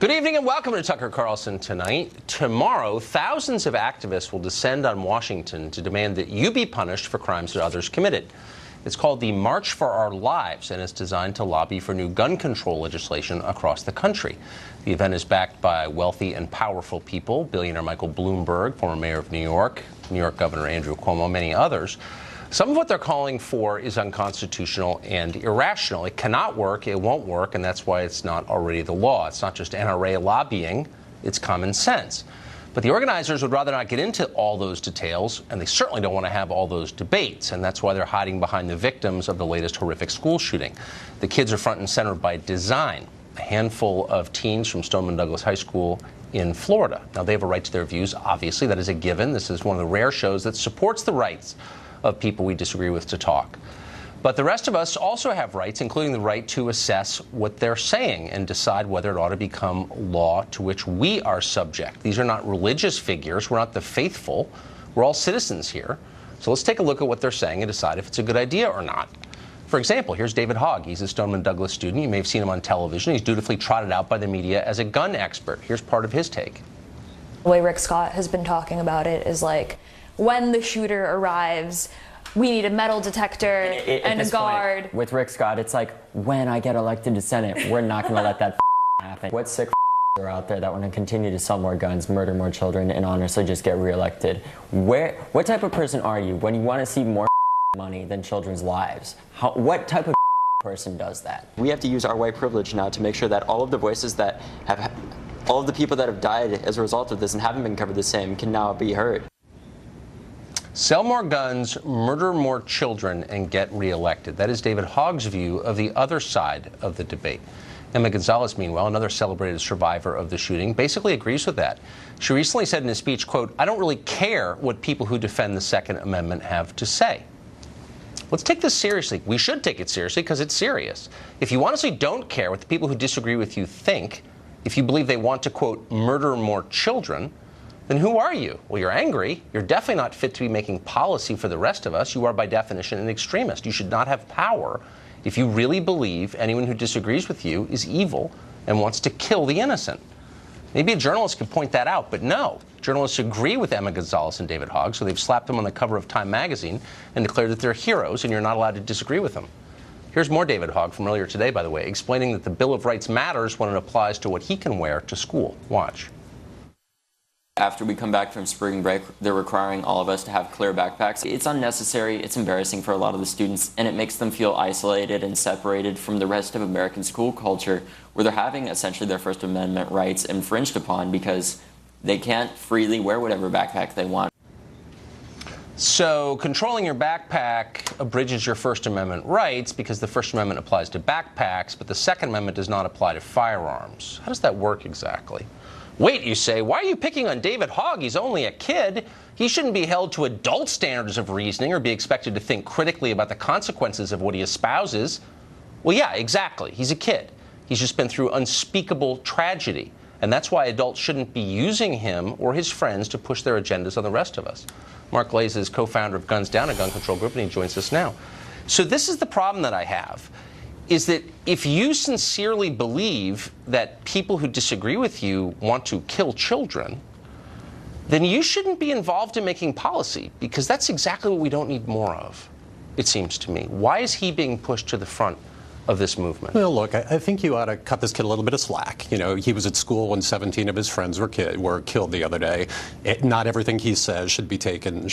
Good evening and welcome to Tucker Carlson Tonight. Tomorrow, thousands of activists will descend on Washington to demand that you be punished for crimes that others committed. It's called the March for Our Lives, and it's designed to lobby for new gun control legislation across the country. The event is backed by wealthy and powerful people, billionaire Michael Bloomberg, former mayor of New York Governor Andrew Cuomo, many others. Some of what they're calling for is unconstitutional and irrational. It cannot work, it won't work, and that's why it's not already the law. It's not just NRA lobbying, it's common sense. But the organizers would rather not get into all those details, and they certainly don't want to have all those debates, and that's why they're hiding behind the victims of the latest horrific school shooting. The kids are front and center by design. A handful of teens from Stoneman Douglas High School in Florida. Now, they have a right to their views, obviously, that is a given. This is one of the rare shows that supports the rights of people we disagree with to talk. But the rest of us also have rights, including the right to assess what they're saying and decide whether it ought to become law to which we are subject. These are not religious figures. We're not the faithful. We're all citizens here. So let's take a look at what they're saying and decide if it's a good idea or not. For example, here's David Hogg. He's a Stoneman Douglas student. You may have seen him on television. He's dutifully trotted out by the media as a gun expert. Here's part of his take. The way Rick Scott has been talking about it is like, when the shooter arrives, we need a metal detector and a guard. Point, with Rick Scott, it's like, when I get elected to Senate, we're not going to let that happen. What sick are out there that want to continue to sell more guns, murder more children, and honestly just get reelected? What type of person are you when you want to see more money than children's lives? What type of person does that? We have to use our white privilege now to make sure that all of the voices that have, all of the people that have died as a result of this and haven't been covered the same can now be heard. Sell more guns, murder more children, and get reelected. That is David Hogg's view of the other side of the debate. Emma Gonzalez, meanwhile, another celebrated survivor of the shooting, basically agrees with that. She recently said in a speech, quote, "I don't really care what people who defend the Second Amendment have to say." Let's take this seriously. We should take it seriously because it's serious. If you honestly don't care what the people who disagree with you think, if you believe they want to, quote, murder more children, then who are you? Well, you're angry. You're definitely not fit to be making policy for the rest of us. You are, by definition, an extremist. You should not have power if you really believe anyone who disagrees with you is evil and wants to kill the innocent. Maybe a journalist could point that out, but no. Journalists agree with Emma Gonzalez and David Hogg, so they've slapped them on the cover of Time magazine and declared that they're heroes, and you're not allowed to disagree with them. Here's more David Hogg from earlier today, by the way, explaining that the Bill of Rights matters when it applies to what he can wear to school. Watch. After we come back from spring break, they're requiring all of us to have clear backpacks. It's unnecessary, it's embarrassing for a lot of the students, and it makes them feel isolated and separated from the rest of American school culture, where they're having essentially their First Amendment rights infringed upon because they can't freely wear whatever backpack they want. So controlling your backpack abridges your First Amendment rights because the First Amendment applies to backpacks, but the Second Amendment does not apply to firearms. How does that work exactly? Wait, you say, why are you picking on David Hogg? He's only a kid. He shouldn't be held to adult standards of reasoning or be expected to think critically about the consequences of what he espouses. Well, yeah, exactly. He's a kid. He's just been through unspeakable tragedy. And that's why adults shouldn't be using him or his friends to push their agendas on the rest of us. Mark Glaze is co-founder of Guns Down, a gun control group, and he joins us now. So this is the problem that I have, is that if you sincerely believe that people who disagree with you want to kill children, then you shouldn't be involved in making policy, because that's exactly what we don't need more of, it seems to me. Why is he being pushed to the front of this movement? Well, look, I think you ought to cut this kid a little bit of slack. You know, he was at school when 17 of his friends were killed the other day. Not everything he says should be taken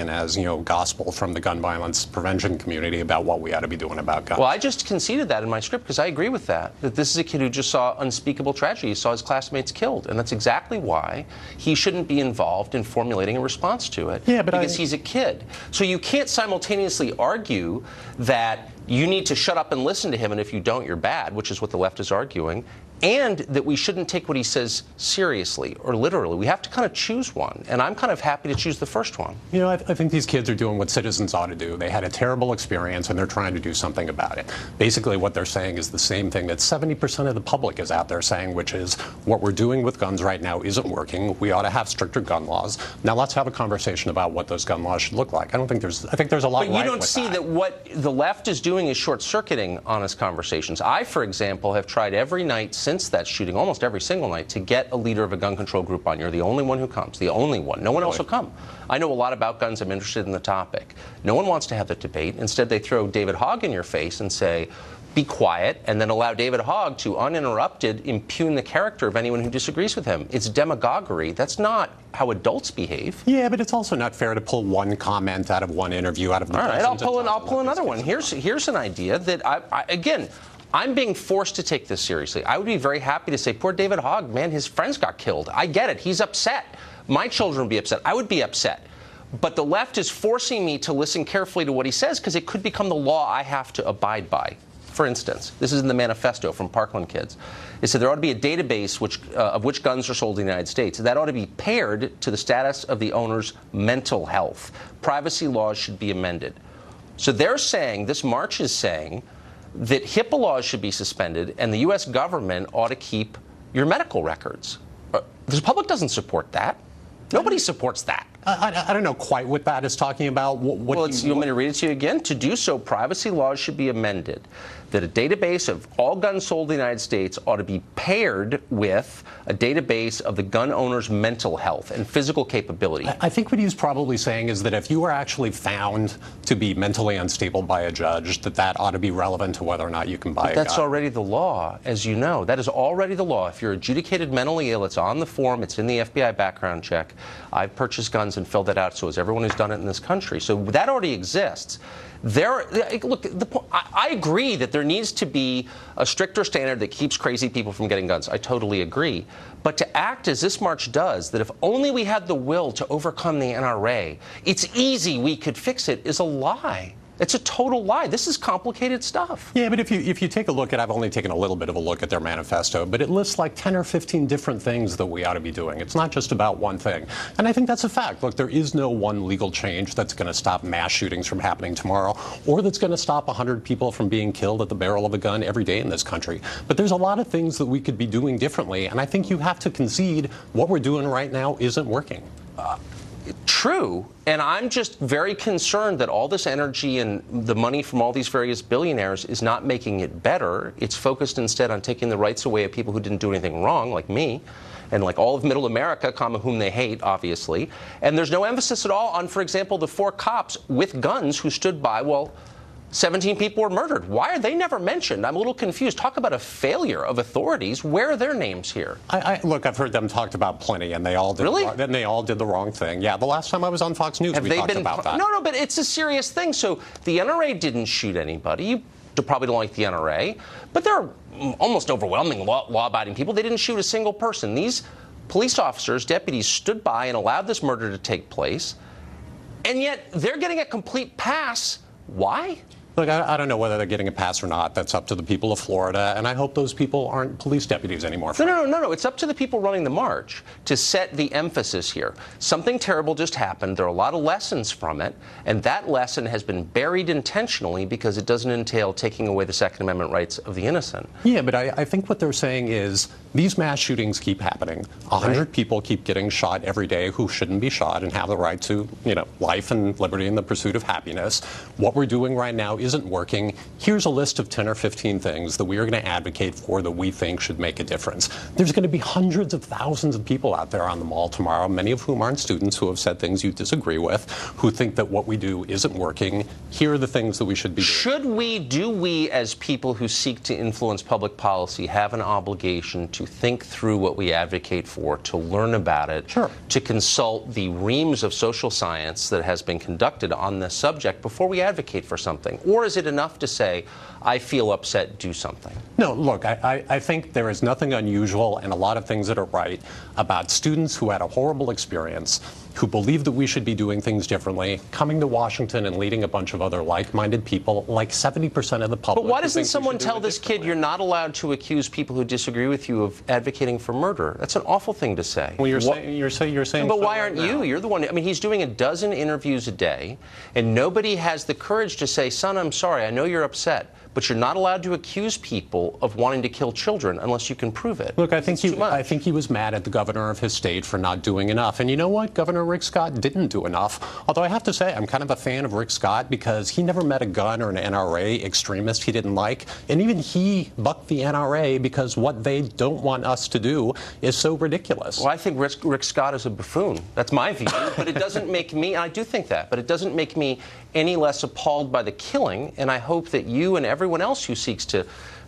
as, you know, gospel from the gun violence prevention community about what we ought to be doing about guns. Well, I just conceded that in my script because I agree with that this is a kid who just saw unspeakable tragedy. He saw his classmates killed, and that's exactly why he shouldn't be involved in formulating a response to it. Yeah, but because he's a kid. So you can't simultaneously argue that you need to shut up and listen to him, and if you don't, you're bad, which is what the left is arguing, and that we shouldn't take what he says seriously or literally. We have to kind of choose one, and I'm kind of happy to choose the first one. You know, I think these kids are doing what citizens ought to do. They had a terrible experience, and they're trying to do something about it. Basically, what they're saying is the same thing that 70% of the public is out there saying, which is what we're doing with guns right now isn't working. We ought to have stricter gun laws. Now, let's have a conversation about what those gun laws should look like. I think there's a lot. But you don't see that what the left is doing is short-circuiting honest conversations. I, for example, have tried every night since since that shooting, almost every single night, to get a leader of a gun control group on. You're the only one who comes, the only one. No one else will come. I know a lot about guns. I'm interested in the topic. No one wants to have the debate. Instead, they throw David Hogg in your face and say, be quiet, and then allow David Hogg to uninterrupted impugn the character of anyone who disagrees with him. It's demagoguery. That's not how adults behave. Yeah, but it's also not fair to pull one comment out of one interview out of the All right, I'll pull another one. Here's an idea that again, I'm being forced to take this seriously. I would be very happy to say, poor David Hogg, man, his friends got killed. I get it. He's upset. My children would be upset. I would be upset. But the left is forcing me to listen carefully to what he says because it could become the law I have to abide by. For instance, this is in the manifesto from Parkland Kids. It said there ought to be a database of which guns are sold in the United States. That ought to be paired to the status of the owner's mental health. Privacy laws should be amended. So they're saying, this march is saying, that HIPAA laws should be suspended and the U.S. government ought to keep your medical records. The public doesn't support that. Nobody supports that. I don't know quite what that is talking about. You want me to read it to you again? To do so, privacy laws should be amended. That a database of all guns sold in the United States ought to be paired with a database of the gun owner's mental health and physical capability. I think what he's probably saying is that if you were actually found to be mentally unstable by a judge, that ought to be relevant to whether or not you can buy a gun. That's already the law, as you know. That is already the law. If you're adjudicated mentally ill, it's on the form, it's in the FBI background check. I've purchased guns and filled that out, so has everyone who's done it in this country. So that already exists. Look, I agree that there needs to be a stricter standard that keeps crazy people from getting guns. I totally agree. But to act as this march does, that if only we had the will to overcome the NRA, it's easy, we could fix it, is a lie. It's a total lie. This is complicated stuff. Yeah, but if you take a look at, I've only taken a little bit of a look at their manifesto, but it lists like 10 or 15 different things that we ought to be doing. It's not just about one thing. And I think that's a fact. Look, there is no one legal change that's going to stop mass shootings from happening tomorrow, or that's going to stop 100 people from being killed at the barrel of a gun every day in this country. But there's a lot of things that we could be doing differently, and I think you have to concede what we're doing right now isn't working. True, and I'm just very concerned that all this energy and the money from all these various billionaires is not making it better. It's focused instead on taking the rights away of people who didn't do anything wrong, like me, and like all of middle America, whom they hate, obviously. And there's no emphasis at all on, for example, the 4 cops with guns who stood by while 17 people were murdered. Why are they never mentioned? I'm a little confused. Talk about a failure of authorities. Where are their names here? Look, I've heard them talked about plenty, and they all did. Really? And they all did the wrong thing. Yeah, the last time I was on Fox News, we talked about that. No, but it's a serious thing. So the NRA didn't shoot anybody. You probably don't like the NRA, but they're almost overwhelming law-abiding people. They didn't shoot a single person. These police officers, deputies, stood by and allowed this murder to take place, and yet they're getting a complete pass. Why? Look, I don't know whether they're getting a pass or not. That's up to the people of Florida, and I hope those people aren't police deputies anymore. No. It's up to the people running the march to set the emphasis here. Something terrible just happened. There are a lot of lessons from it, and that lesson has been buried intentionally because it doesn't entail taking away the Second Amendment rights of the innocent. Yeah, but I think what they're saying is these mass shootings keep happening. 100 people keep getting shot every day who shouldn't be shot and have the right to, life and liberty and the pursuit of happiness. What we're doing right now isn't working. Here's a list of 10 or 15 things that we are going to advocate for that we think should make a difference. There's going to be hundreds of thousands of people out there on the mall tomorrow, many of whom aren't students, who have said things you disagree with, who think that what we do isn't working. Here are the things that we should be doing. Do we as people who seek to influence public policy have an obligation to think through what we advocate for, to learn about it, Sure. to consult the reams of social science that has been conducted on this subject before we advocate for something? Or is it enough to say, I feel upset, do something? No, look, I think there is nothing unusual and a lot of things that are right about students who had a horrible experience, who believe that we should be doing things differently, coming to Washington and leading a bunch of other like-minded people, like 70% of the public. But why doesn't someone tell this kid you're not allowed to accuse people who disagree with you of advocating for murder? That's an awful thing to say. Well, you're saying. But so why aren't right you? now. You're the one. I mean, he's doing a dozen interviews a day, and nobody has the courage to say, son, I'm sorry, I know you're upset, but you're not allowed to accuse people of wanting to kill children unless you can prove it. Look, I think he was mad at the governor of his state for not doing enough. And you know what? Governor Rick Scott didn't do enough. Although I have to say, I'm kind of a fan of Rick Scott because he never met a gun or an NRA extremist he didn't like. And even he bucked the NRA because what they don't want us to do is so ridiculous. Well, I think Rick Scott is a buffoon. That's my view. But it doesn't make me, and I do think that, but it doesn't make me any less appalled by the killing. And I hope that you and everyone else who seeks to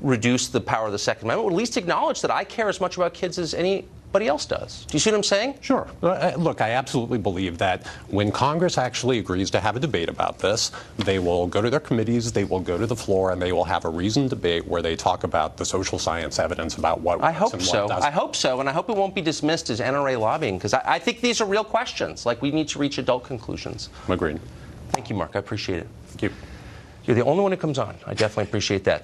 reduce the power of the Second Amendment would at least acknowledge that I care as much about kids as anybody else does. Do you see what I'm saying? Sure. Look, I absolutely believe that when Congress actually agrees to have a debate about this, they will go to their committees, they will go to the floor, and they will have a reasoned debate where they talk about the social science evidence about what works and what doesn't. I hope so, and I hope it won't be dismissed as NRA lobbying, because I think these are real questions. Like, we need to reach adult conclusions. Agreed. Thank you, Mark. I appreciate it. Thank you. You're the only one who comes on. I definitely appreciate that.